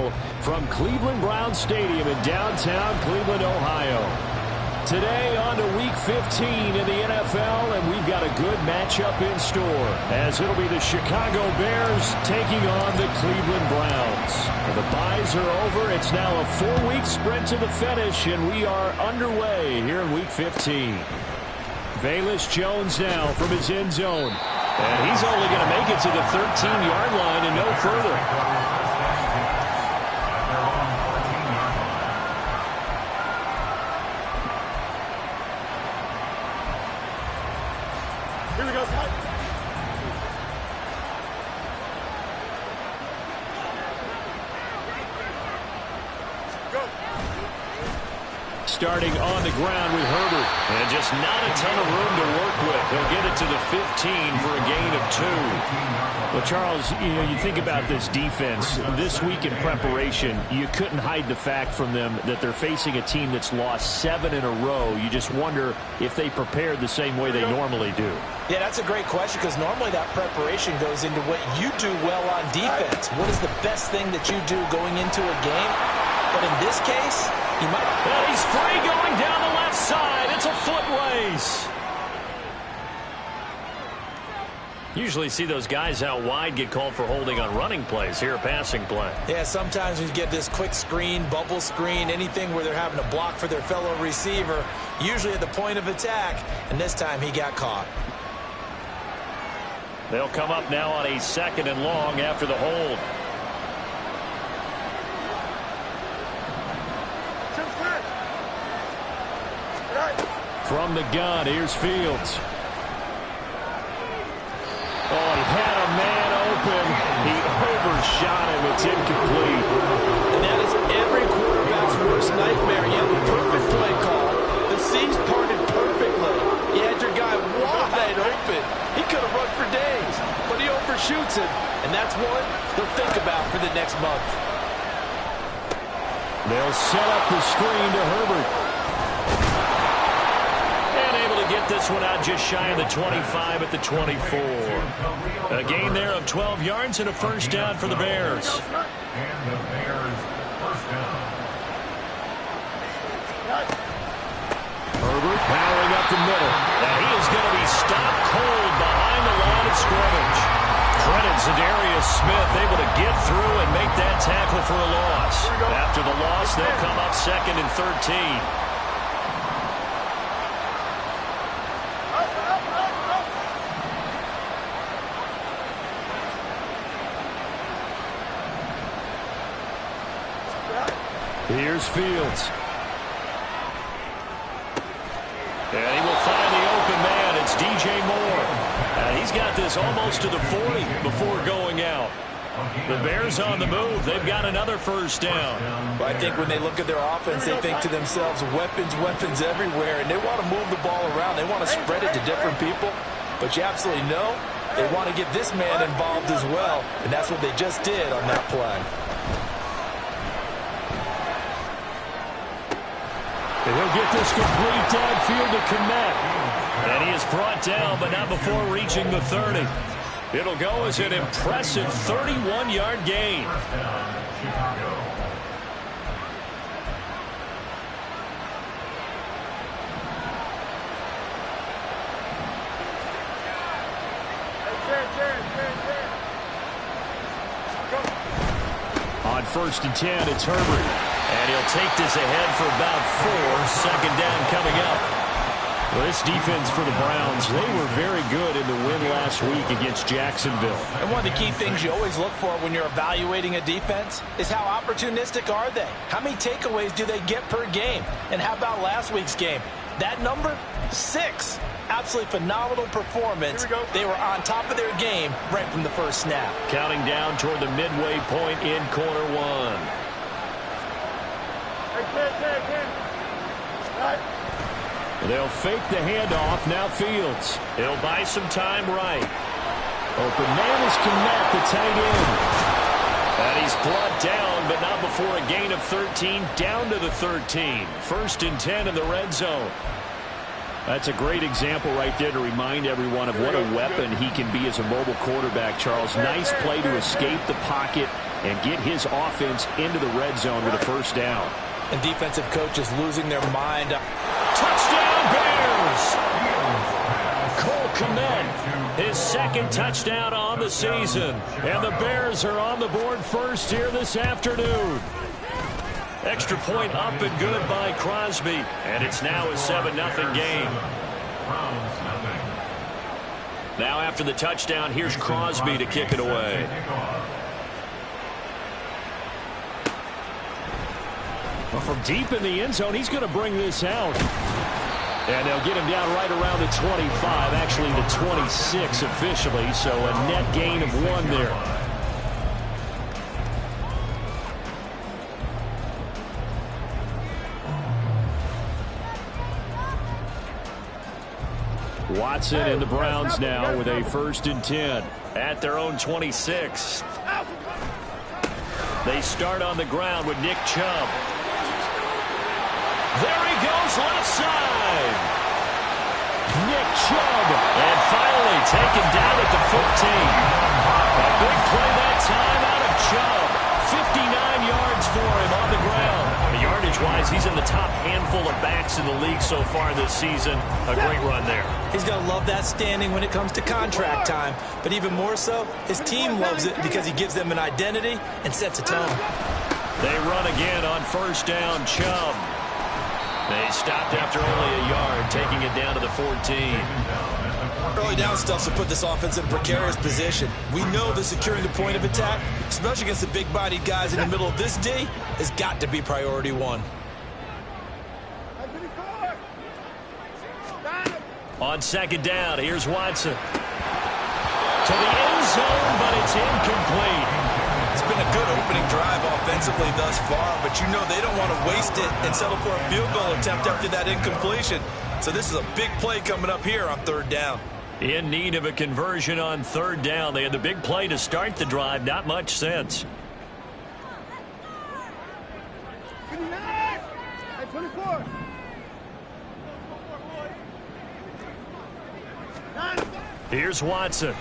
NFL from Cleveland Browns Stadium in downtown Cleveland, Ohio. Today on to Week 15 in the NFL, and we've got a good matchup in store, as it'll be the Chicago Bears taking on the Cleveland Browns. The byes are over. It's now a 4-week sprint to the finish, and we are underway here in Week 15. Velus Jones now from his end zone. And he's only going to make it to the 13-yard line and no further. Starting on the ground with Herbert. And just not a ton of room to work with. He'll get it to the 15 for a gain of 2. Well, Charles, you think about this defense. This week in preparation, you couldn't hide the fact from them that they're facing a team that's lost 7 in a row. You just wonder if they prepared the same way they normally do. Yeah, that's a great question, because normally that preparation goes into what you do well on defense. What is the best thing that you do going into a game? But in this case, he might... Well, he's free going down the left side. It's a foot race. Usually see those guys out wide get called for holding on running plays. Here, a passing play. Yeah, sometimes when you get this quick screen, bubble screen, anything where they're having to block for their fellow receiver, usually at the point of attack, and this time he got caught. They'll come up now on a 2nd and long after the hold. From the gun, here's Fields. Oh, he had a man open. He overshot him. It's incomplete. And that is every quarterback's worst nightmare. You have a perfect play call. The C's parted perfectly. You had your guy wide open. He could have run for days, but he overshoots him. And that's one they'll think about for the next month. They'll set up the screen to Herbert. Get this one out just shy of the 25 at the 24. A gain there of 12 yards and a first down for the Bears. Herbert powering up the middle. And he is going to be stopped cold behind the line of scrimmage. Credit Zadarius Smith able to get through and make that tackle for a loss. After the loss, they'll come up 2nd and 13. Here's Fields. And he will find the open man. It's DJ Moore. And he's got this almost to the 40 before going out. The Bears on the move. They've got another first down. Well, I think when they look at their offense, they think to themselves, weapons, weapons everywhere. And they want to move the ball around. They want to spread it to different people. But you absolutely know they want to get this man involved as well. And that's what they just did on that play. And he'll get this complete downfield to Kmet. And he is brought down, but not before reaching the 30. It'll go as an impressive 31-yard gain. On 1st and 10, it's Herbert. And he'll take this ahead for about 4. 2nd down coming up. Well, this defense for the Browns, they were very good in the win last week against Jacksonville. And one of the key things you always look for when you're evaluating a defense is how opportunistic are they? How many takeaways do they get per game? And how about last week's game? That number? 6. Absolutely phenomenal performance. They were on top of their game right from the first snap. Counting down toward the midway point in quarter 1. They'll fake the handoff. Now Fields. He'll buy some time right. Open man is Kmet, the tight end. And he's brought down, but not before a gain of 13, down to the 13. 1st and 10 in the red zone. That's a great example right there to remind everyone of what a weapon he can be as a mobile quarterback, Charles. Nice play to escape the pocket, and get his offense into the red zone with a first down. And defensive coaches losing their mind. Touchdown Bears! Cole Kmet, his second touchdown on the season. And the Bears are on the board first here this afternoon. Extra point up and good by Crosby. And it's now a 7-0 game. Now after the touchdown, here's Crosby to kick it away. Well, from deep in the end zone, he's going to bring this out. And they'll get him down right around the 25, actually the 26 officially, so a net gain of 1 there. Watson and the Browns now with a 1st and 10 at their own 26. They start on the ground with Nick Chubb. There he goes, left side. Nick Chubb, and finally taken down at the 15. A big play that time out of Chubb. 59 yards for him on the ground. Yardage-wise, he's in the top handful of backs in the league so far this season. A great run there. He's going to love that standing when it comes to contract time. But even more so, his team loves it because he gives them an identity and sets a tone. They run again on 1st down, Chubb. They stopped after only a yard, taking it down to the 14. Early down stuff to put this offense in a precarious position. We know that securing the point of attack, especially against the big-bodied guys in the middle of this D, has got to be priority 1. On 2nd down, here's Watson. To the end zone, but it's incomplete. It's been a good opening drive offensively thus far, but you know they don't want to waste it and settle for a field goal attempt after that incompletion. So this is a big play coming up here on 3rd down. In need of a conversion on 3rd down. They had the big play to start the drive. Not much sense. Here's Watson.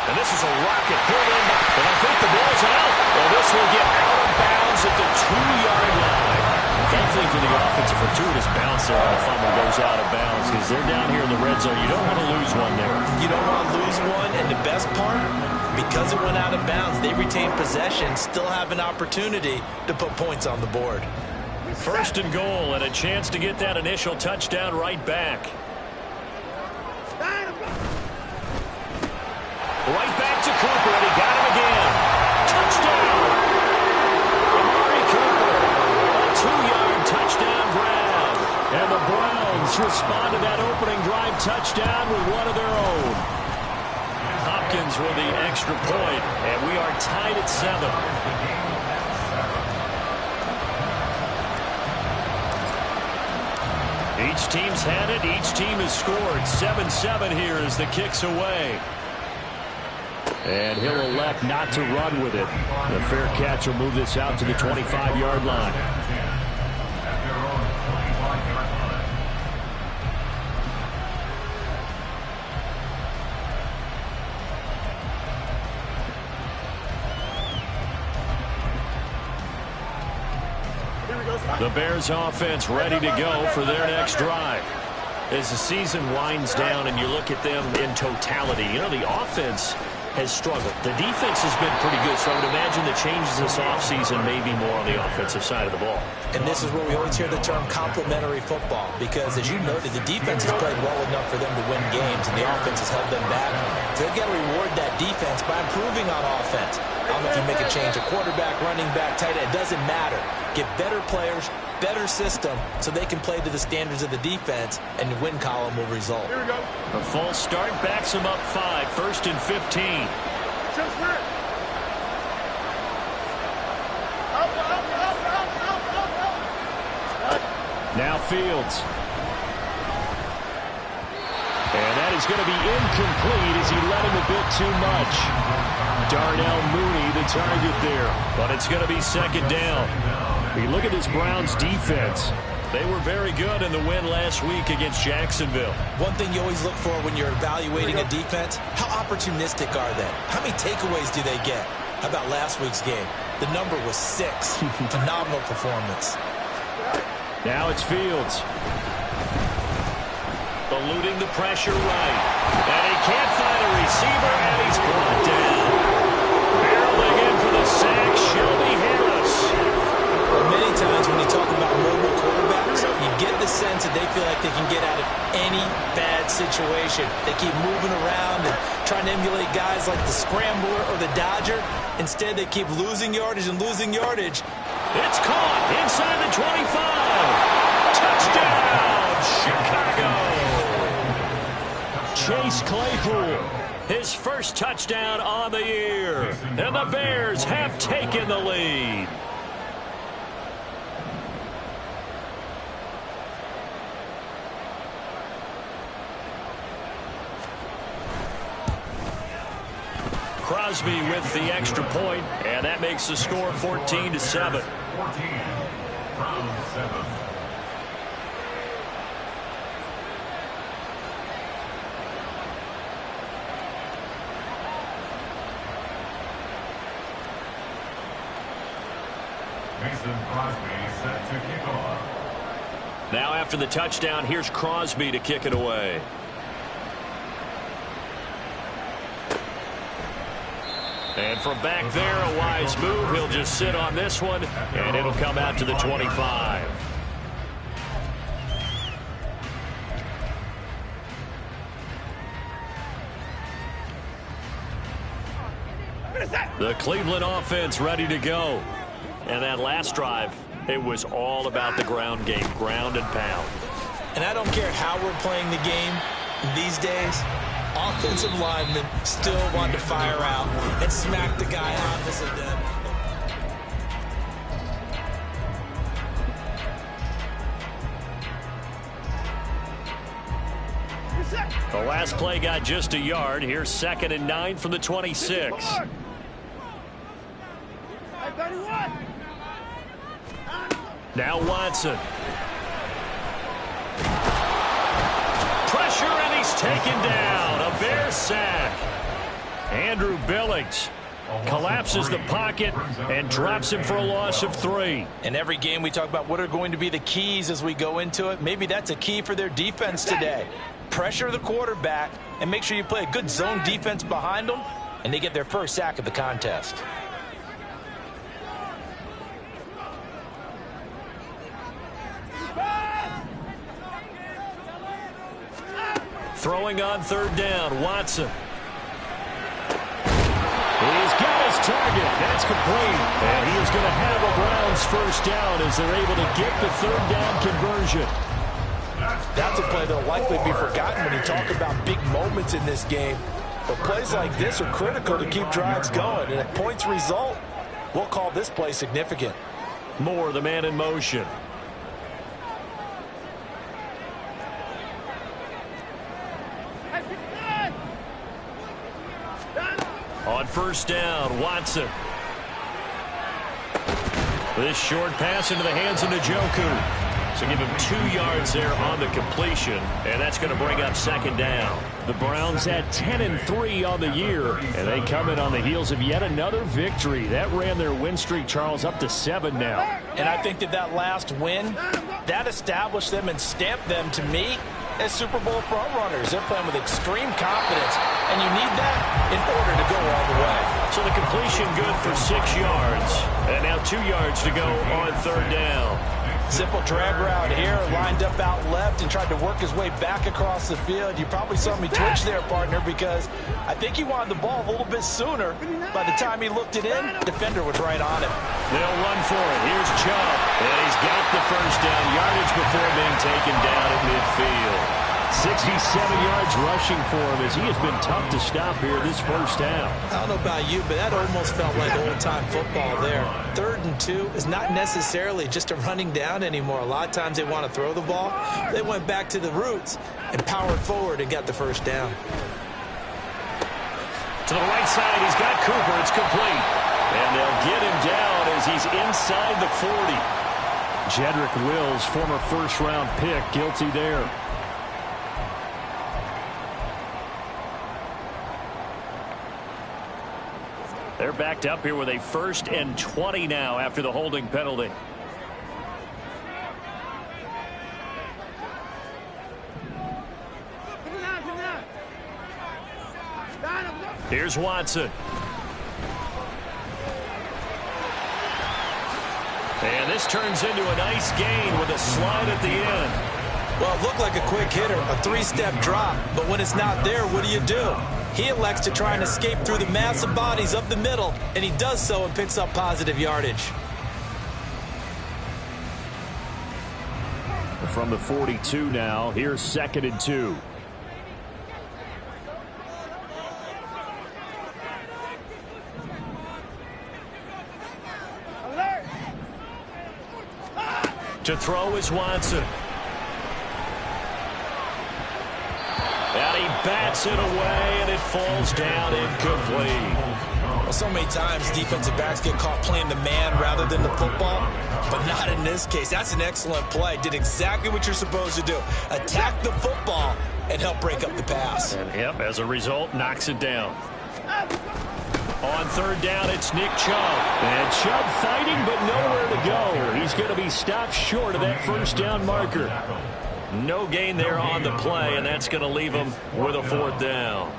And this is a rocket pulled in, but I think the ball's out. Well, this will get out of bounds at the 2-yard line. Thankfully for the offense, a fortuitous bounce there on the fumble goes out of bounds because they're down here in the red zone. You don't want to lose one there. You don't want to lose one, and the best part, because it went out of bounds, they retain possession, still have an opportunity to put points on the board. 1st and goal, and a chance to get that initial touchdown right back. Right back to Cooper, and he got him again. Touchdown! Amari Cooper, a 2-yard touchdown grab. And the Browns respond to that opening drive touchdown with one of their own. Hopkins with the extra point, and we are tied at 7. Each team's had it. Each team has scored. 7-7 here as the kick's away. And he'll elect not to run with it. The fair catch will move this out to the 25-yard line. The Bears offense ready to go for their next drive. As the season winds down and you look at them in totality, you know, the offense has struggled. The defense has been pretty good, so I would imagine the changes this offseason may be more on the offensive side of the ball. And this is where we always hear the term complementary football, because as you noted, the defense has played well enough for them to win games, and the offense has held them back. So they've got to reward that defense by improving on offense. I don't know if you make a change, a quarterback, running back, tight end, it doesn't matter. Get better players, better system, so they can play to the standards of the defense, and the win column will result. Here we go. A false start backs him up 5, 1st and 15. Now Fields. And that is going to be incomplete as he let him a bit too much. Darnell Mooney the target there, but it's going to be 2nd down. You look at this Browns defense. They were very good in the win last week against Jacksonville. One thing you always look for when you're evaluating a defense, how opportunistic are they? How many takeaways do they get? How about last week's game? The number was 6. Phenomenal performance. Now it's Fields. Eluding the pressure right. And he can't find a receiver, and he's brought down. Barreling in for the sack, Shelby Harris. Well, many times when you talk about mobile quarterbacks, you get the sense that they feel like they can get out of any bad situation. They keep moving around and trying to emulate guys like the Scrambler or the Dodger. Instead, they keep losing yardage and losing yardage. It's caught inside the 25. Touchdown, Chicago. Chase Claypool, his first touchdown on the year. And the Bears have taken the lead. Crosby with the extra point, and that makes the score 14-7. 14 from 7. Mason Crosby set to kick off. Now after the touchdown, here's Crosby to kick it away. And from back there, a wise move. He'll just sit on this one, and it'll come out to the 25. The Cleveland offense ready to go. And that last drive, it was all about the ground game, ground and pound. And I don't care how we're playing the game these days, offensive linemen still want to fire out and smack the guy opposite them. The last play got just a yard. Here's 2nd and 9 from the 26. Now Watson. Pressure, and he's taken down. A Bear sack. Andrew Billings collapses the pocket and drops him for a loss of 3. In every game we talk about what are going to be the keys as we go into it. Maybe that's a key for their defense today. Pressure the quarterback and make sure you play a good zone defense behind them, and they get their first sack of the contest. Throwing on 3rd down, Watson. He's got his target. That's complete. And he is going to have a Browns first down as they're able to get the 3rd down conversion. That's a play that will likely be forgotten when you talk about big moments in this game. But plays like this are critical to keep drives going. And at points result, we'll call this play significant. Moore, the man in motion. On 1st down, Watson. This short pass into the hands of Njoku. So give him 2 yards there on the completion, and that's going to bring up 2nd down. The Browns had 10-3 on the year, and they come in on the heels of yet another victory. That ran their win streak, Charles, up to 7 now. And I think that last win, that established them and stamped them, to me, as Super Bowl frontrunners. They're playing with extreme confidence, and you need that in order to go all the way. So the completion good for 6 yards, and now 2 yards to go on 3rd down. Simple drag route here, lined up out left and tried to work his way back across the field. You probably saw me twitch there, partner, because I think he wanted the ball a little bit sooner. By the time he looked it in, the defender was right on him. They'll run for it. Here's Chubb, and he's got the first down yardage before being taken down at midfield. 67 yards rushing for him as he has been tough to stop here this first half. I don't know about you, but that almost felt like old-time football there. 3rd and 2 is not necessarily just a running down anymore. A lot of times they want to throw the ball. They went back to the roots and powered forward and got the first down. To the right side, he's got Cooper. It's complete. And they'll get him down as he's inside the 40. Jedrick Wills, former first-round pick, guilty there. They're backed up here with a 1st and 20 now after the holding penalty. Here's Watson. And this turns into a nice gain with a slide at the end. Well, it looked like a quick hitter, a 3-step drop. But when it's not there, what do? He elects to try and escape through the massive bodies up the middle, and he does so and picks up positive yardage. From the 42 now, here's 2nd and 2. To throw is Watson. And he bats it away, and it falls down incomplete. Well, so many times defensive backs get caught playing the man rather than the football, but not in this case. That's an excellent play. Did exactly what you're supposed to do. Attack the football and help break up the pass. And yep, as a result, knocks it down. On 3rd down, it's Nick Chubb. And Chubb fighting, but nowhere to go. He's going to be stopped short of that 1st down marker. No gain there on the play, and that's going to leave him with a 4th down.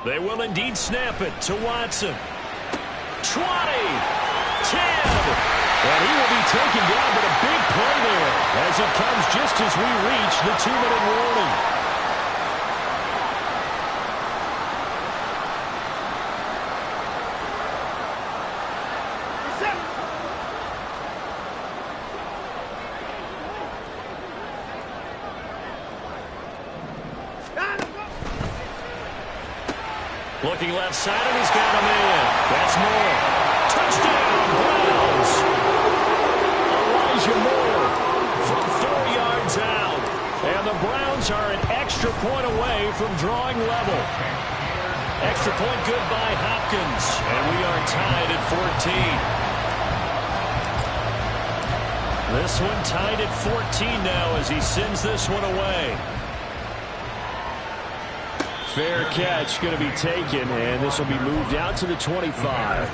They will indeed snap it to Watson. 20, 10, and he will be taken down, but a big play there as it comes just as we reach the 2-minute warning. Looking left side, and he's got him in. That's Moore. Touchdown, Browns. Elijah Moore from 4 yards out. And the Browns are an extra point away from drawing level. Extra point good by Hopkins. And we are tied at 14. This one tied at 14 now as he sends this one away. Fair catch going to be taken, and this will be moved out to the 25.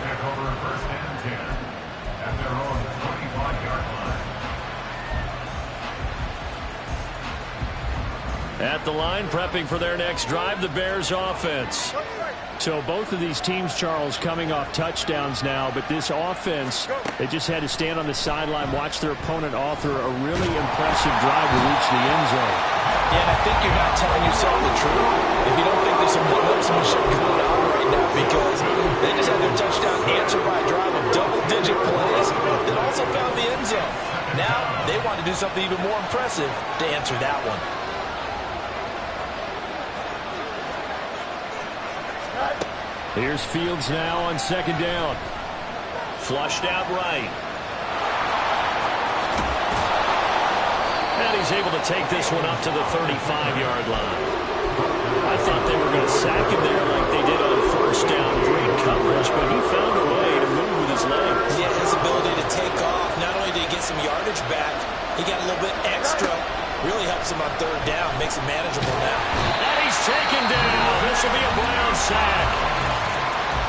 At the line, prepping for their next drive, the Bears offense. So both of these teams, Charles, coming off touchdowns now, but this offense, they just had to stand on the sideline, watch their opponent author a really impressive drive to reach the end zone. Yeah, and I think you're not telling yourself the truth if you don't think there's some one-upsmanship going on right now, because they just had their touchdown answered by a drive of double-digit plays that also found the end zone. Now they want to do something even more impressive to answer that one. Here's Fields now on 2nd down. Flushed out right. And he's able to take this one up to the 35-yard line. I thought they were going to sack him there like they did on 1st down. Great coverage, but he found a way to move with his legs. Yeah, his ability to take off. Not only did he get some yardage back, he got a little bit extra. Really helps him on 3rd down. Makes it manageable now. And he's taken down. This will be a Browns sack.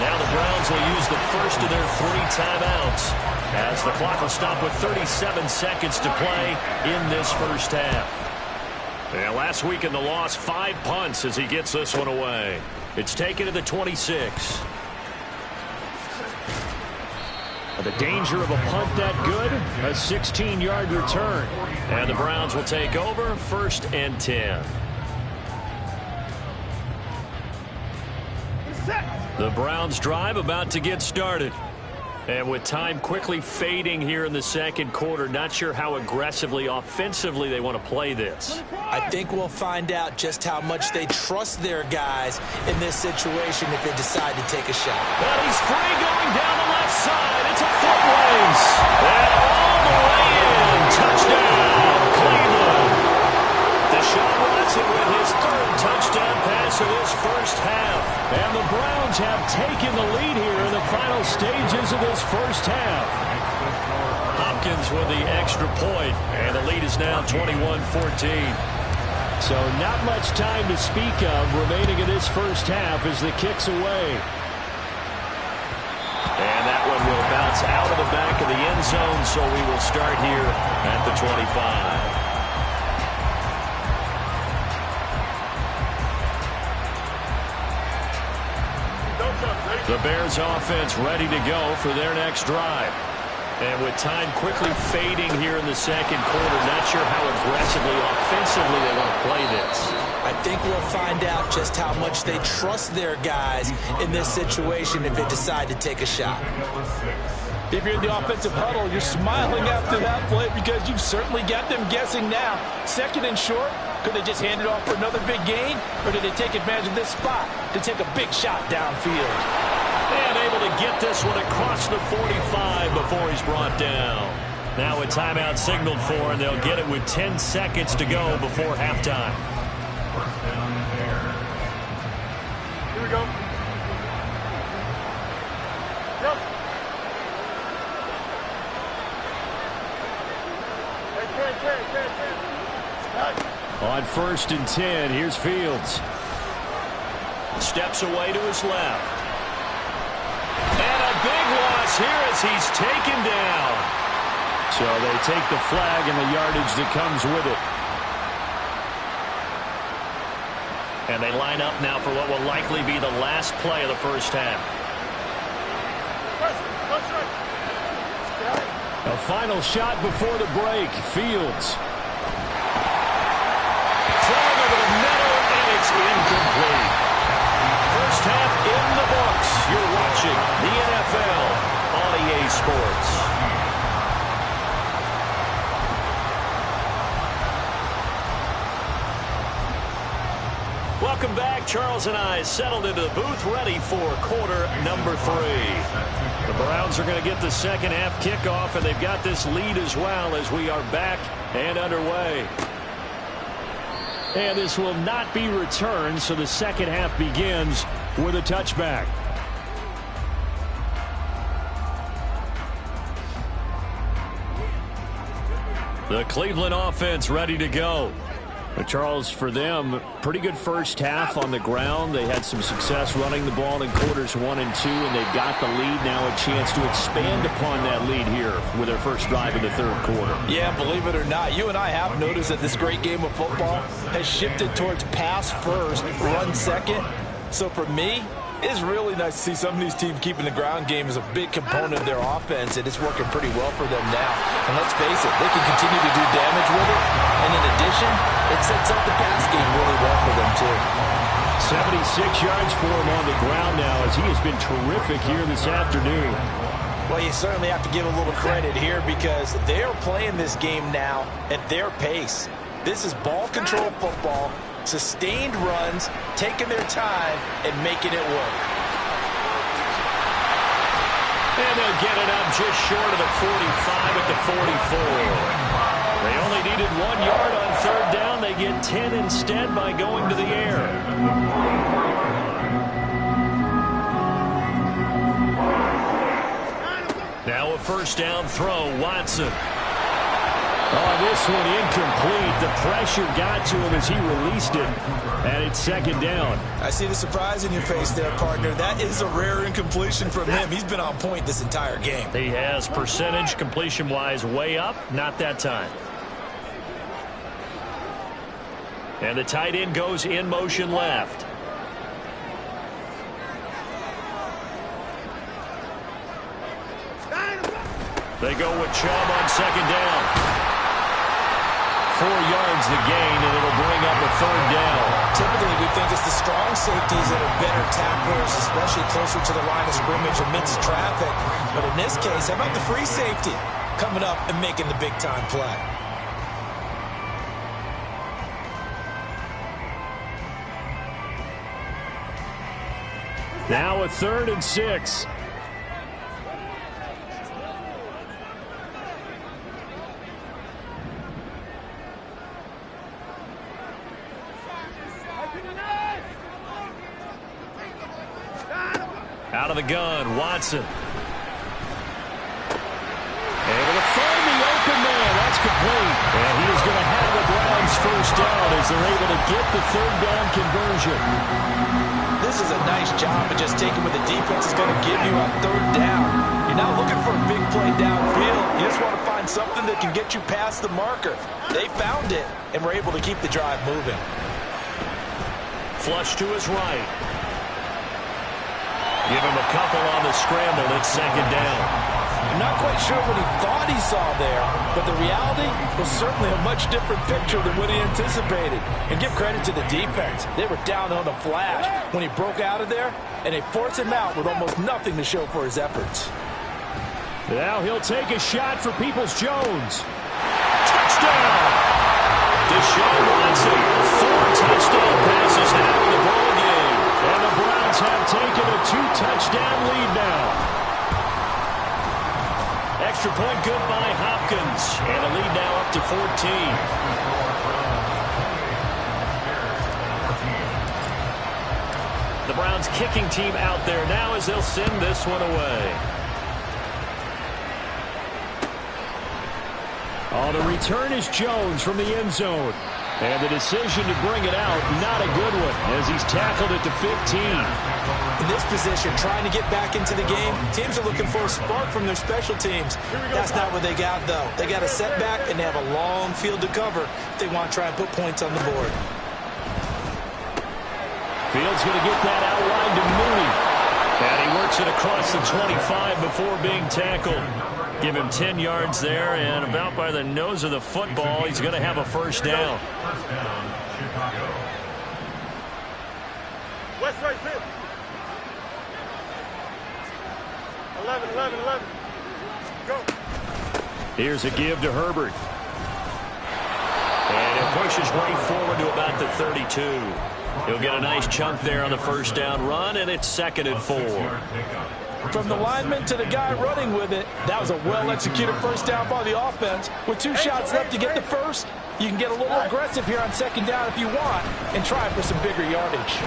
Now the Browns will use the first of their 3 timeouts as the clock will stop with 37 seconds to play in this 1st half. And last week in the loss, 5 punts as he gets this one away. It's taken to the 26. The danger of a punt that good, a 16-yard return. And the Browns will take over 1st and 10. The Browns drive about to get started. And with time quickly fading here in the second quarter, not sure how aggressively, offensively they want to play this. I think we'll find out just how much they trust their guys in this situation if they decide to take a shot. Well, he's free going down the left side. It's a foot race. And all the way in. Touchdown, Cleveland. Deshaun Watson with his third touchdown pass of this first half. And the Browns have taken the lead here in the final stages of this first half. Hopkins with the extra point, and the lead is now 21-14. So not much time to speak of remaining in this first half as the kick's away. And that one will bounce out of the back of the end zone, so we will start here at the 25. The Bears offense ready to go for their next drive. And with time quickly fading here in the second quarter, not sure how aggressively, offensively they want to play this. I think we'll find out just how much they trust their guys in this situation if they decide to take a shot. If you're in the offensive huddle, you're smiling after that play because you've certainly got them guessing now. Second and short, could they just hand it off for another big gain? Or did they take advantage of this spot to take a big shot downfield? And able to get this one across the 45 before he's brought down. Now a timeout signaled for, and they'll get it with 10 seconds to go before halftime. Here we go. Yep. On 1st and 10, here's Fields. Steps away to his left. And a big loss here as he's taken down. So they take the flag and the yardage that comes with it. And they line up now for what will likely be the last play of the first half. A final shot before the break. Fields. Thrown over the middle, and it's incomplete. First half in the books. You're watching the NFL on EA Sports. Welcome back. Charles and I settled into the booth ready for quarter number 3. The Browns are going to get the second half kickoff, and they've got this lead as well as we are back and underway. And this will not be returned, so the second half begins with a touchback. The Cleveland offense ready to go. Charles, for them, pretty good first half on the ground. They had some success running the ball in quarters 1 and 2, and they've got the lead now, a chance to expand upon that lead here with their first drive in the third quarter. Yeah, believe it or not, you and I have noticed that this great game of football has shifted towards pass first, run second. So for me, it's really nice to see some of these teams keeping the ground game as a big component of their offense, and it's working pretty well for them now. And let's face it, they can continue to do damage with it. And in addition, it sets up the pass game really well for them, too. 76 yards for him on the ground now as he has been terrific here this afternoon. Well, you certainly have to give a little credit here because they are playing this game now at their pace. This is ball control football, sustained runs, taking their time, and making it work. And they'll get it up just short of the 45 at the 44. They only needed 1 yard on third down. They get 10 instead by going to the air. Now a first down throw, Watson. Oh, this one incomplete. The pressure got to him as he released it, and it's second down. I see the surprise in your face there, partner. That is a rare incompletion from him. He's been on point this entire game. He has percentage completion-wise way up, not that time. And the tight end goes in motion left. They go with Chubb on second down. 4 yards the gain, and it'll bring up a third down. Typically, we think it's the strong safeties that are better tacklers, especially closer to the line of scrimmage amidst traffic. But in this case, how about the free safety coming up and making the big-time play? Now a 3rd and 6. Out of the gun, Watson. Able to find the open man. That's complete. And he is going to have the Browns first down as they're able to get the 3rd down conversion. This is a nice job of just taking what the defense is going to give you on 3rd down. You're not looking for a big play downfield. You just want to find something that can get you past the marker. They found it and were able to keep the drive moving. Flush to his right. Give him a couple on the scramble. It's 2nd down. I'm not quite sure what he thought he saw there, but the reality was certainly a much different picture than what he anticipated. And give credit to the defense. They were down on a flash when he broke out of there, and they forced him out with almost nothing to show for his efforts. Now he'll take a shot for Peoples-Jones. Touchdown! Deshaun Watson, 4 touchdown passes now in the ball game. And the Browns have taken a 2-touchdown lead now. Extra point good by Hopkins. And a lead now up to 14. The Browns kicking team out there now as they'll send this one away. Oh, the return is Jones from the end zone. And the decision to bring it out, not a good one, as he's tackled it to 15. In this position, trying to get back into the game, teams are looking for a spark from their special teams. That's not what they got, though. They got a setback, and they have a long field to cover if they want to try and put points on the board. Fields going to get that outline to Mooney. And he works it across the 25 before being tackled. Give him 10 yards there, and about by the nose of the football, he's going to have a first down. First down, Chicago. West right, 6. 11, 11, 11. Go. Here's a give to Herbert. And it pushes right forward to about the 32. He'll get a nice chunk there on the first down run, and it's 2nd and 4. From the lineman to the guy running with it, that was a well-executed first down by the offense. With 2 shots left to get the first, you can get a little aggressive here on 2nd down if you want and try for some bigger yardage.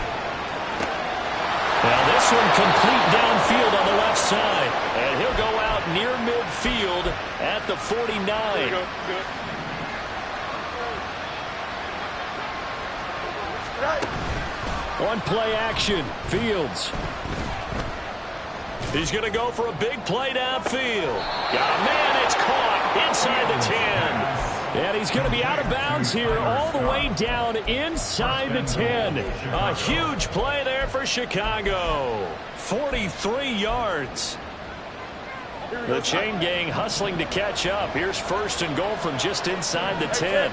Now this one complete downfield on the left side. And he'll go out near midfield at the 49. One play action. Fields. He's going to go for a big play downfield. Got a man. It's caught inside the 10. And he's going to be out of bounds here all the way down inside the 10. A huge play there for Chicago. 43 yards. The chain gang hustling to catch up. Here's 1st and goal from just inside the 10.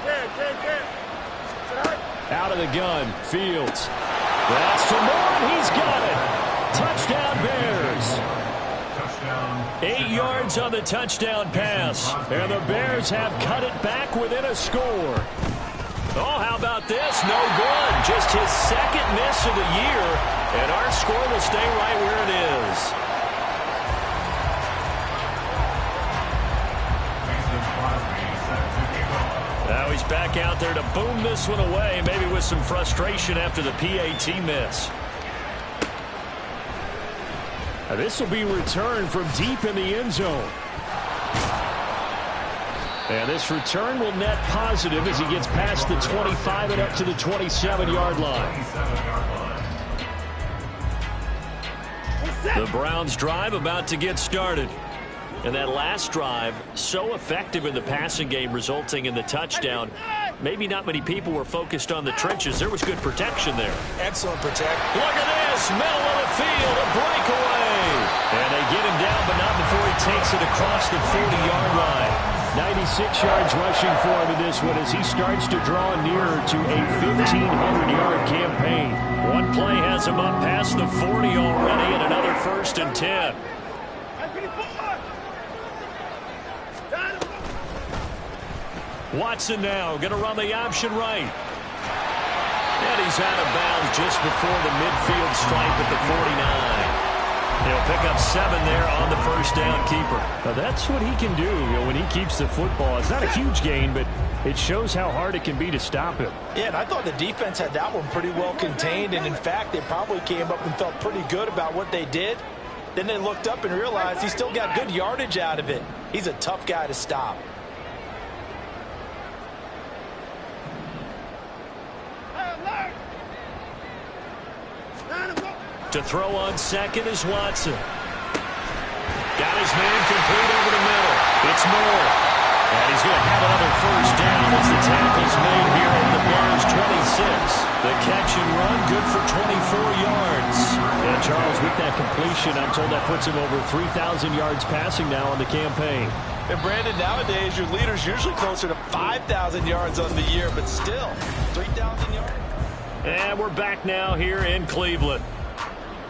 Out of the gun. Fields. That's to Moore, and he's got it. Touchdown Bears. 8 yards on the touchdown pass. And the Bears have cut it back within a score. Oh, how about this? No good. Just his 2nd miss of the year. And our score will stay right where it is. Now he's back out there to boom this one away, maybe with some frustration after the PAT miss. Now this will be returned from deep in the end zone. And this return will net positive as he gets past the 25 and up to the 27-yard line. The Browns drive about to get started. And that last drive, so effective in the passing game, resulting in the touchdown. Maybe not many people were focused on the trenches. There was good protection there. Excellent protection. Look at this, middle of the field, a breakaway. And they get him down, but not before he takes it across the 40-yard line. 96 yards rushing for him in this one as he starts to draw nearer to a 1,500-yard campaign. One play has him up past the 40 already, and another 1st and 10. Watson now going to run the option right. And he's out of bounds just before the midfield stripe at the 49. He'll pick up 7 there on the first down keeper. Now that's what he can do, when he keeps the football. It's not a huge gain, but it shows how hard it can be to stop him. Yeah, and I thought the defense had that one pretty well contained, and in fact, they probably came up and felt pretty good about what they did. Then they looked up and realized he still got good yardage out of it. He's a tough guy to stop. To throw on second is Watson. Got his man complete over the middle. It's Moore. And he's going to have another first down as the tackle's made here at the Bears 26. The catch and run good for 24 yards. And Charles, with that completion, I'm told that puts him over 3,000 yards passing now on the campaign. And Brandon, nowadays your leader's usually closer to 5,000 yards on the year, but still 3,000 yards. And we're back now here in Cleveland.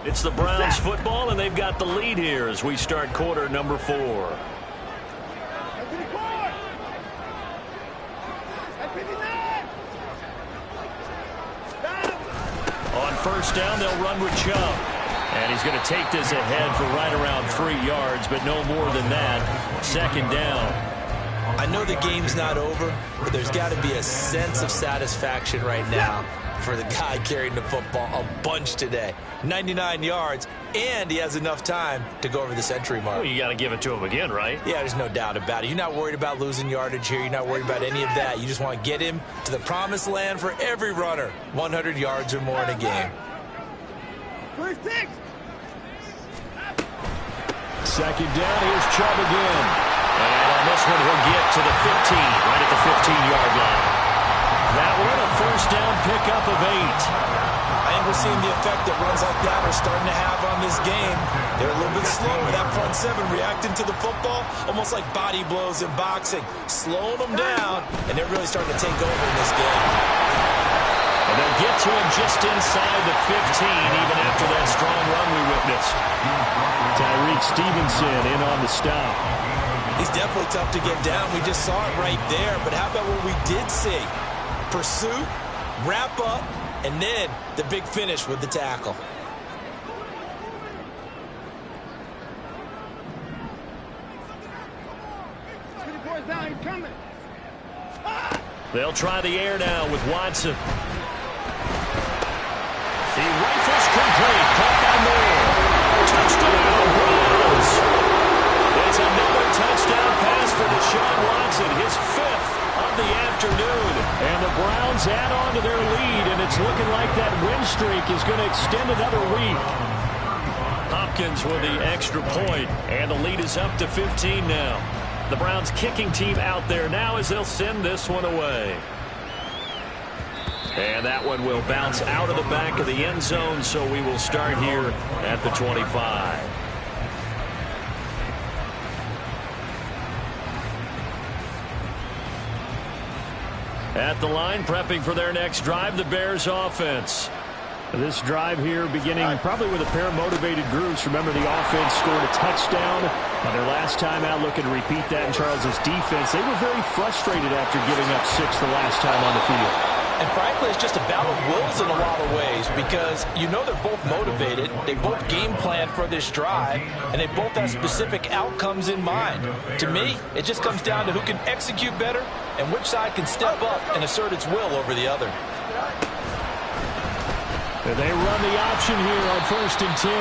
It's the Browns football, and they've got the lead here as we start quarter number 4. On first down, they'll run with Chubb. And he's going to take this ahead for right around 3 yards, but no more than that. 2nd down. I know the game's not over, but there's got to be a sense of satisfaction right now for the guy carrying the football a bunch today. 99 yards, and he has enough time to go over the century mark. Well, you got to give it to him again, right? Yeah, there's no doubt about it. You're not worried about losing yardage here. You're not worried about any of that. You just want to get him to the promised land for every runner. 100 yards or more in a game. 2nd down, here's Chubb again. And on this one, he'll get to the 15, right at the 15-yard line. That one, a first down pickup of 8. I think we're seeing the effect that runs like that are starting to have on this game. They're a little bit slower, that front 7 reacting to the football, almost like body blows in boxing, slowing them down, and they're really starting to take over in this game. And they'll get to him just inside the 15, even after that strong run we witnessed. Tyreek Stevenson in on the stop. He's definitely tough to get down. We just saw it right there, but how about what we did see? Pursuit, wrap up, and then the big finish with the tackle. They'll try the air now with Watson. He rifles complete. Caught by Moore. Touchdown, Browns. It's another touchdown pass for Deshaun Watson, his 5th of the afternoon. And the Browns add on to their lead, and it's looking like that win streak is going to extend another week. Hopkins with the extra point, and the lead is up to 15 now. The Browns kicking team out there now as they'll send this one away. And that one will bounce out of the back of the end zone, so we will start here at the 25. At the line, prepping for their next drive, the Bears offense. This drive here beginning probably with a pair of motivated groups. Remember, the offense scored a touchdown on their last time out. Looking to repeat that in Charles's defense. They were very frustrated after giving up 6 the last time on the field. And frankly, it's just a battle of wills in a lot of ways because you know they're both motivated. They both game plan for this drive, and they both have specific outcomes in mind. To me, it just comes down to who can execute better and which side can step up and assert its will over the other. And they run the option here on 1st and 10.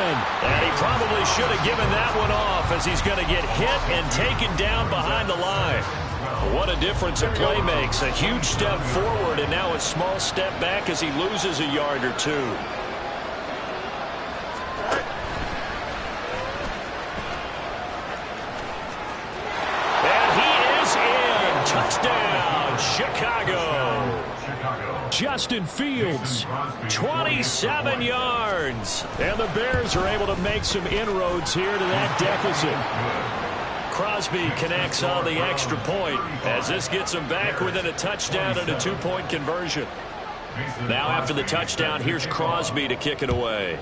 And he probably should have given that one off as he's going to get hit and taken down behind the line. What a difference a play makes. A huge step forward and now a small step back as he loses a yard or 2. And he is in. Touchdown, Chicago. Justin Fields, 27 yards. And the Bears are able to make some inroads here to that deficit. Crosby connects on the extra point as this gets him back within a touchdown and a two-point conversion. Now after the touchdown, here's Crosby to kick it away.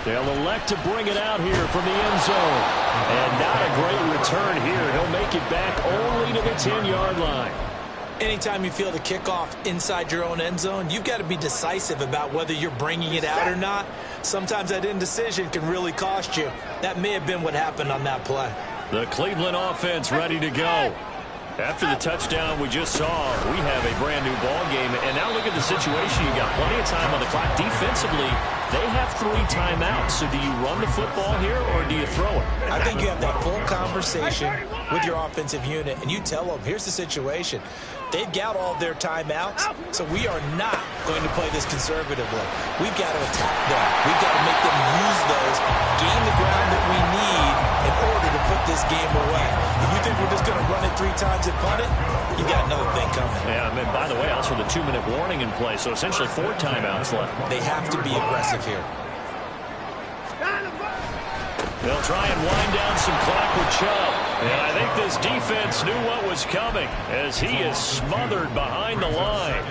They'll elect to bring it out here from the end zone. And not a great return here. He'll make it back only to the 10-yard line. Anytime you feel the kickoff inside your own end zone, you've got to be decisive about whether you're bringing it out or not. Sometimes that indecision can really cost you. That may have been what happened on that play. The Cleveland offense ready to go. After the touchdown we just saw, we have a brand-new ball game. And now look at the situation. You got plenty of time on the clock. Defensively, they have 3 timeouts. So do you run the football here or do you throw it? I think you have that full conversation with your offensive unit, and you tell them, here's the situation. They've got all their timeouts, so we are not going to play this conservatively. We've got to attack them. We've got to make them use those, gain the ground that we need in order to put this game away. If you think we're just going to run it 3 times and punt it, you got another thing coming. Yeah, and by the way, also the 2-minute warning in play, so essentially 4 timeouts left. They have to be aggressive here. They'll try and wind down some clock with Chubb. And I think this defense knew what was coming as he is smothered behind the line.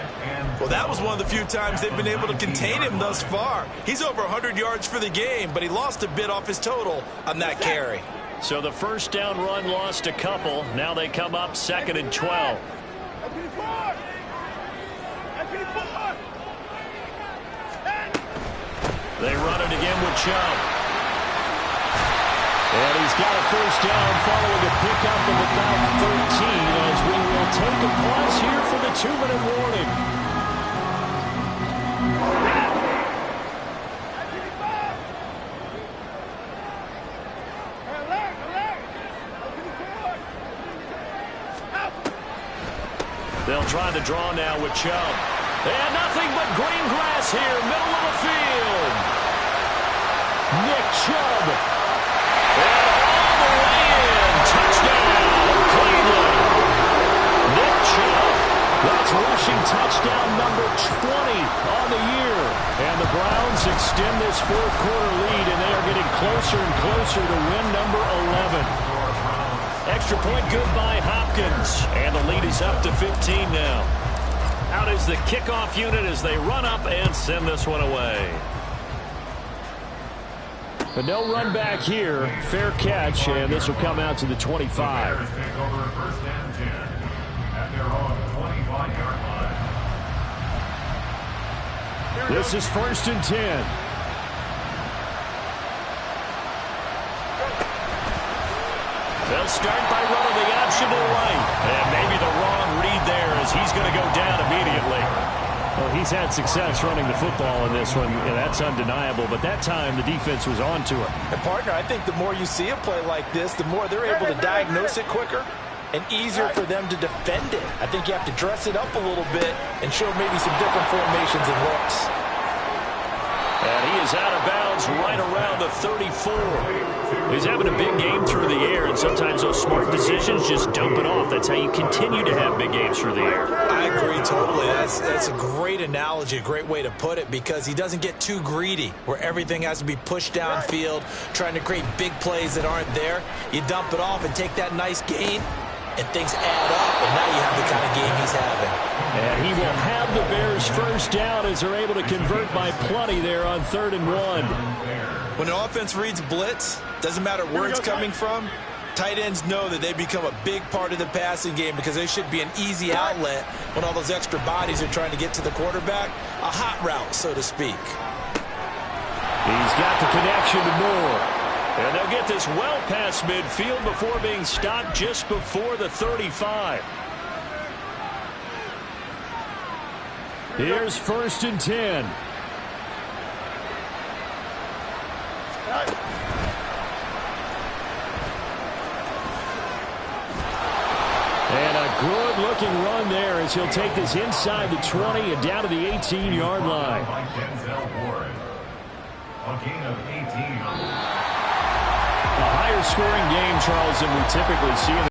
Well, that was one of the few times they've been able to contain him thus far. He's over 100 yards for the game, but he lost a bit off his total on that carry. So the first down run lost a couple. Now they come up 2nd and 12. They run it again with Chubb. And he's got a first down following a pickup of about 13 as we will take a pause here for the 2-minute warning. They'll try to draw now with Chubb. And nothing but green grass here, middle of the field. Nick Chubb. And all the way in. Touchdown, Cleveland. Nick Chubb. That's rushing touchdown number 20 on the year. And the Browns extend this 4th-quarter lead, and they are getting closer and closer to win number 11. Extra point good by Hopkins. And the lead is up to 15 now. Out is the kickoff unit as they run up and send this one away. But no run back here. Fair catch, and this will come out to the 25. This is 1st and 10. They'll start by running the option to the right. And maybe the wrong read there as he's going to go down immediately. Well, he's had success running the football in this one, and that's undeniable. But that time, the defense was on to him. And, partner, I think the more you see a play like this, the more they're able to diagnose it quicker and easier for them to defend it. I think you have to dress it up a little bit and show maybe some different formations and looks. And he is out of bounds right around the 34. He's having a big game through the air, and sometimes those smart decisions just dump it off. That's how you continue to have big games through the air. I agree totally. That's a great analogy, a great way to put it, because he doesn't get too greedy where everything has to be pushed downfield, trying to create big plays that aren't there. You dump it off and take that nice gain, and things add up, and now you have the kind of game he's having. And he will have the Bears first down as they're able to convert by plenty there on 3rd and 1. When an offense reads blitz, doesn't matter where it's coming from, tight ends know that they become a big part of the passing game because they should be an easy outlet when all those extra bodies are trying to get to the quarterback. A hot route, so to speak. He's got the connection to Moore. And they'll get this well past midfield before being stopped just before the 35. Here's 1st and 10. And a good-looking run there as he'll take this inside the 20 and down to the 18-yard line. A higher scoring game, Charles, than we typically see in